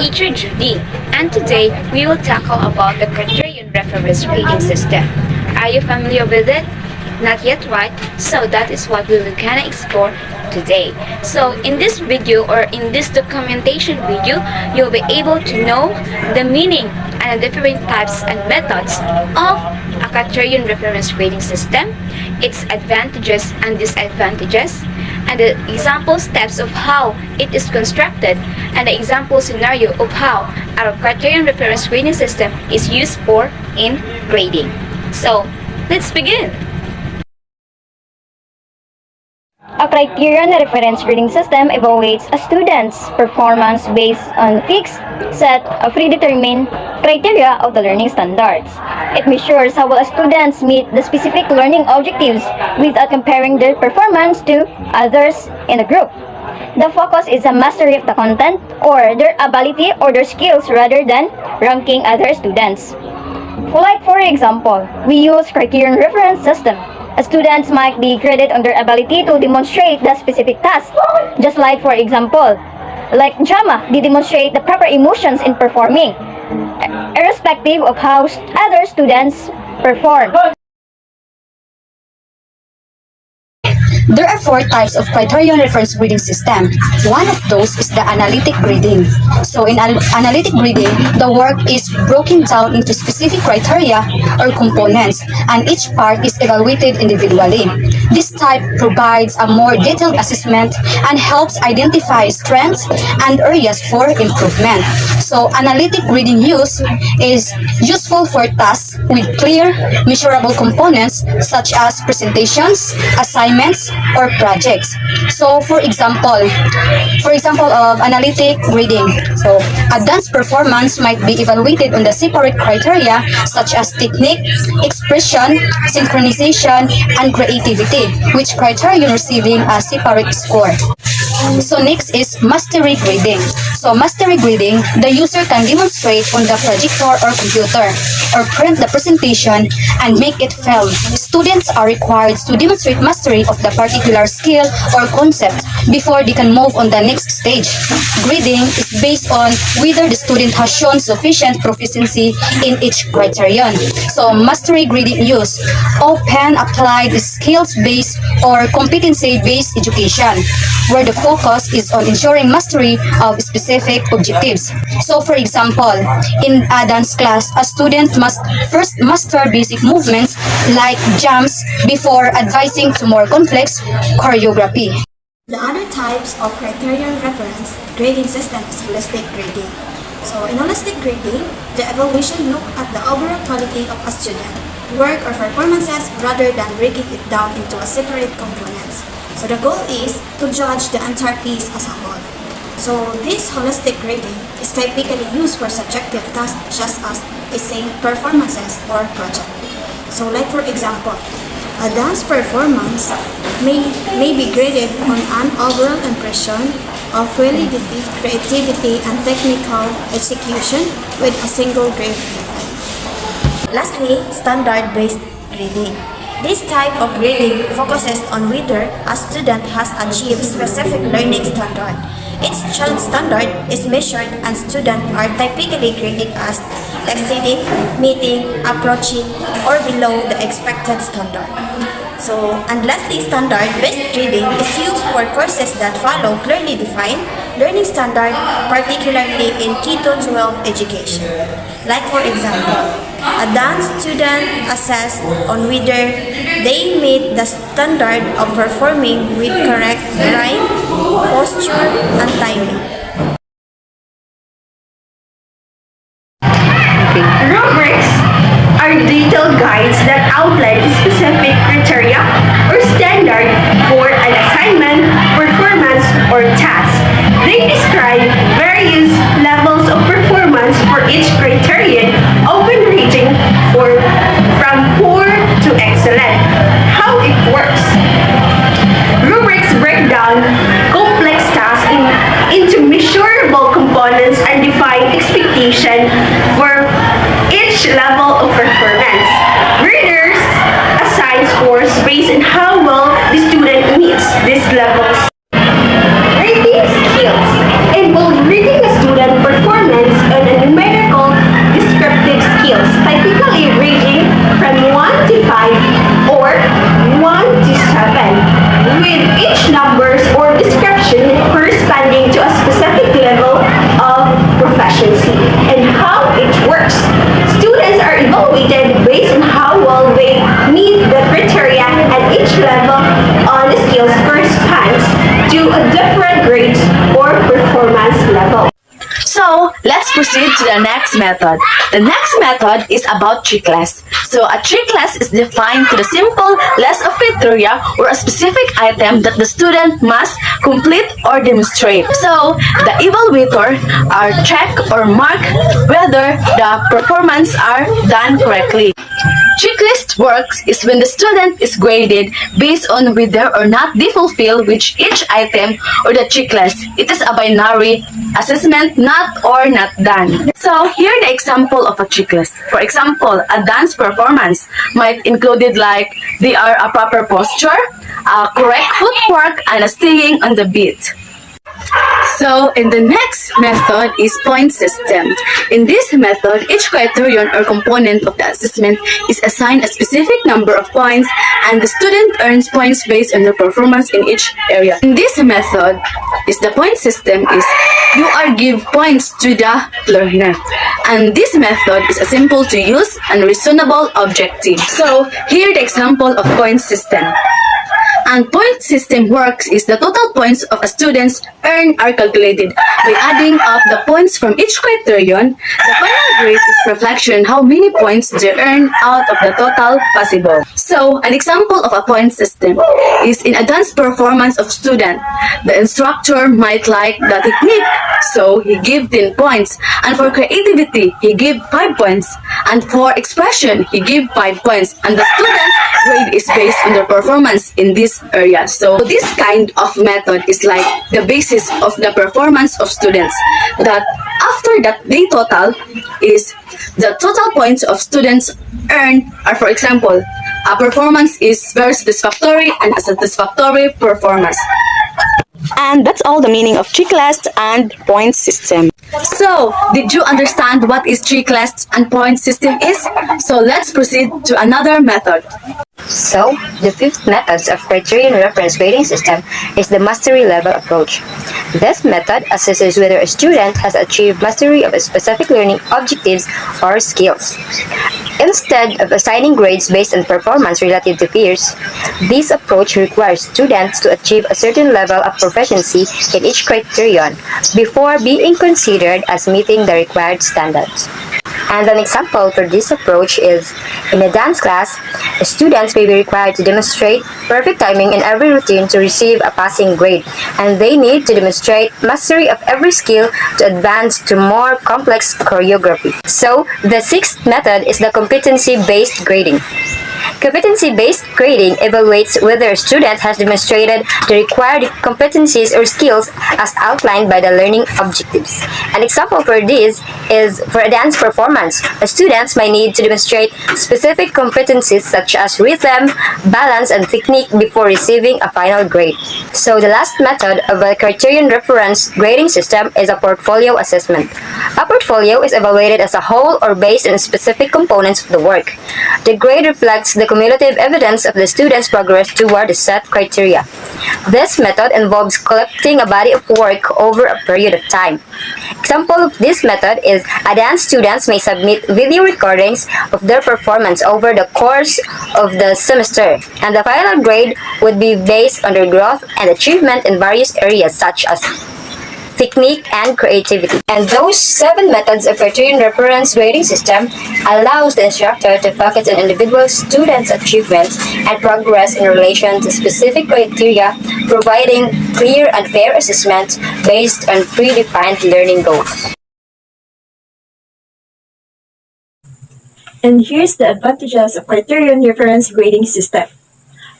teacher Judy, and today we will tackle about the Criterion-Referenced grading system. Are you familiar with it? Not yet, right? So that is what we will kind of explore today. So in this video or in this documentation video, you'll be able to know the meaning and the different types and methods of a Criterion-Referenced grading system, its advantages and disadvantages, and the example steps of how it is constructed, and the example scenario of how our Criterion-Referenced grading system is used for in grading. So let's begin. A criterion-referenced grading system evaluates a student's performance based on a fixed set of predetermined criteria of the learning standards. It measures how well students meet the specific learning objectives without comparing their performance to others in the group. The focus is a mastery of the content or their ability or their skills rather than ranking other students. Like for example, we use criterion-referenced system. Students might be graded on their ability to demonstrate the specific task. Just like for example, like drama, they demonstrate the proper emotions in performing, irrespective of how other students perform. There are 4 types of criterion-referenced grading system. One of those is the analytic grading. So in analytic grading, the work is broken down into specific criteria or components, and each part is evaluated individually. This type provides a more detailed assessment and helps identify strengths and areas for improvement. So analytic grading use is useful for tasks with clear, measurable components such as presentations, assignments, or projects. So for example of analytic grading, so advanced performance might be evaluated on the separate criteria such as technique, expression, synchronization, and creativity, which criterion receiving a separate score. So next is mastery grading. So mastery grading, the user can demonstrate on the projector or computer or print the presentation and make it film. Students are required to demonstrate mastery of the particular skill or concept before they can move on the next stage. Grading is based on whether the student has shown sufficient proficiency in each criterion. So mastery grading use open applied skills-based or competency-based education, where the focus is on ensuring mastery of specific objectives. So for example, in a dance class, a student must first master basic movements like jumps before advancing to more complex choreography. The other types of criterion-referenced grading system is holistic grading. So in holistic grading, the evaluation looks at the overall quality of a student, work or performances rather than breaking it down into a separate components. So the goal is to judge the entire piece as a whole. So this holistic grading is typically used for subjective tasks such as essay performances or project. So like for example, a dance performance may be graded on an overall impression of validity, creativity, and technical execution with a single grade level. Lastly, standard-based grading. This type of grading focuses on whether a student has achieved specific learning standard. Each standard is measured and students are typically graded as exceeding, meeting, approaching, or below the expected standard. And lastly, standard-based grading is used for courses that follow clearly defined learning standard, particularly in K-12 education. Like for example, a dance student assessed on whether they meet the standard of performing with correct rhyme, posture, and timing. Rubrics are detailed guides that outline specific criteria or standard for an assignment, performance, or task. They describe various levels of performance for each criterion, open rating from poor to excellent. How it works. Rubrics break down complex tasks into measurable components and define expectation for each level of performance. Graders assign scores proceed to the next method. The next method is about checklist. So a checklist is defined to the simple list of criteria or a specific item that the student must complete or demonstrate. So the evaluator are check or mark whether the performance are done correctly. Checklist works is when the student is graded based on whether or not they fulfill which each item or the checklist. It is a binary assessment, not or not done. So here the example of a checklist. For example, a dance performance might include like they are a proper posture, a correct footwork, and a staying on the beat. So, in the next method is point system. In this method, each criterion or component of the assessment is assigned a specific number of points and the student earns points based on their performance in each area. In this method, is the point system is you are give points to the learner. And this method is a simple to use and reasonable objective. So, here the example of point system. And point system works is the total points of a student's earn are calculated by adding up the points from each criterion. The final grade is reflection how many points they earn out of the total possible. So, an example of a point system is in a dance performance of student. The instructor might like the technique, so he give 10 points. And for creativity, he give 5 points. And for expression, he give 5 points. And the student's grade is based on their performance in this area. So this kind of method is like the basis of the performance of students. That after that they total is the total points of students earned are, for example, a performance is very satisfactory and a satisfactory performance. And that's all the meaning of checklist and point system. So, did you understand what is checklist and point system is? So let's proceed to another method. So, the fifth method of Criterion-Referenced grading system is the mastery level approach. This method assesses whether a student has achieved mastery of a specific learning objectives or skills. Instead of assigning grades based on performance relative to peers, this approach requires students to achieve a certain level of proficiency in each criterion before being considered as meeting the required standards. And an example for this approach is, in a dance class, students may be required to demonstrate perfect timing in every routine to receive a passing grade, and they need to demonstrate mastery of every skill to advance to more complex choreography. So, the sixth method is the competency-based grading. Competency-based grading evaluates whether a student has demonstrated the required competencies or skills as outlined by the learning objectives. An example for this is for a dance performance. Students might need to demonstrate specific competencies such as rhythm, balance, and technique before receiving a final grade. So the last method of a criterion-referenced grading system is a portfolio assessment. A portfolio is evaluated as a whole or based on specific components of the work. The grade reflects the cumulative evidence of the student's progress toward the set criteria. This method involves collecting a body of work over a period of time. Example of this method is a dance students may submit video recordings of their performance over the course of the semester, and the final grade would be based on their growth and achievement in various areas such as technique, and creativity. And those 7 methods of criterion-referenced grading system allows the instructor to focus on individual students' achievements and progress in relation to specific criteria, providing clear and fair assessment based on predefined learning goals. And here's the advantages of criterion-referenced grading system.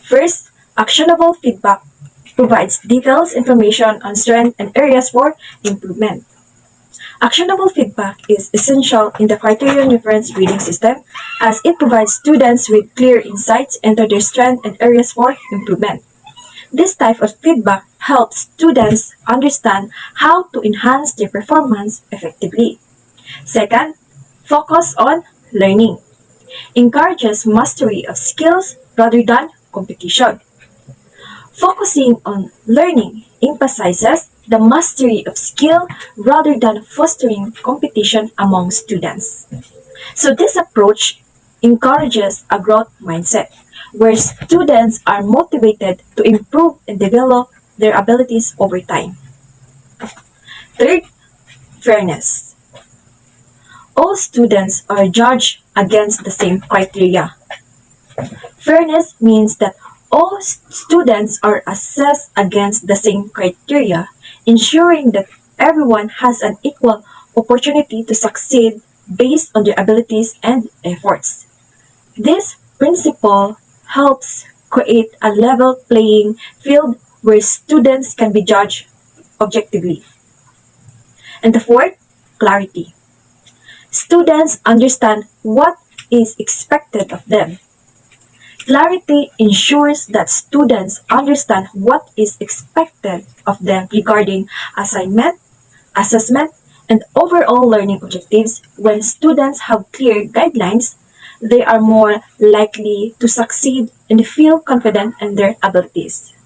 First, actionable feedback provides detailed information on strengths and areas for improvement. Actionable feedback is essential in the criterion-referenced grading system as it provides students with clear insights into their strengths and areas for improvement. This type of feedback helps students understand how to enhance their performance effectively. Second, focus on learning. Encourages mastery of skills rather than competition. Focusing on learning emphasizes the mastery of skill rather than fostering competition among students. So this approach encourages a growth mindset where students are motivated to improve and develop their abilities over time. Third, fairness. all students are judged against the same criteria. Fairness means that all students are assessed against the same criteria, ensuring that everyone has an equal opportunity to succeed based on their abilities and efforts. This principle helps create a level playing field where students can be judged objectively. And the fourth, clarity. Students understand what is expected of them. Clarity ensures that students understand what is expected of them regarding assignment, assessment, and overall learning objectives. When students have clear guidelines, they are more likely to succeed and feel confident in their abilities.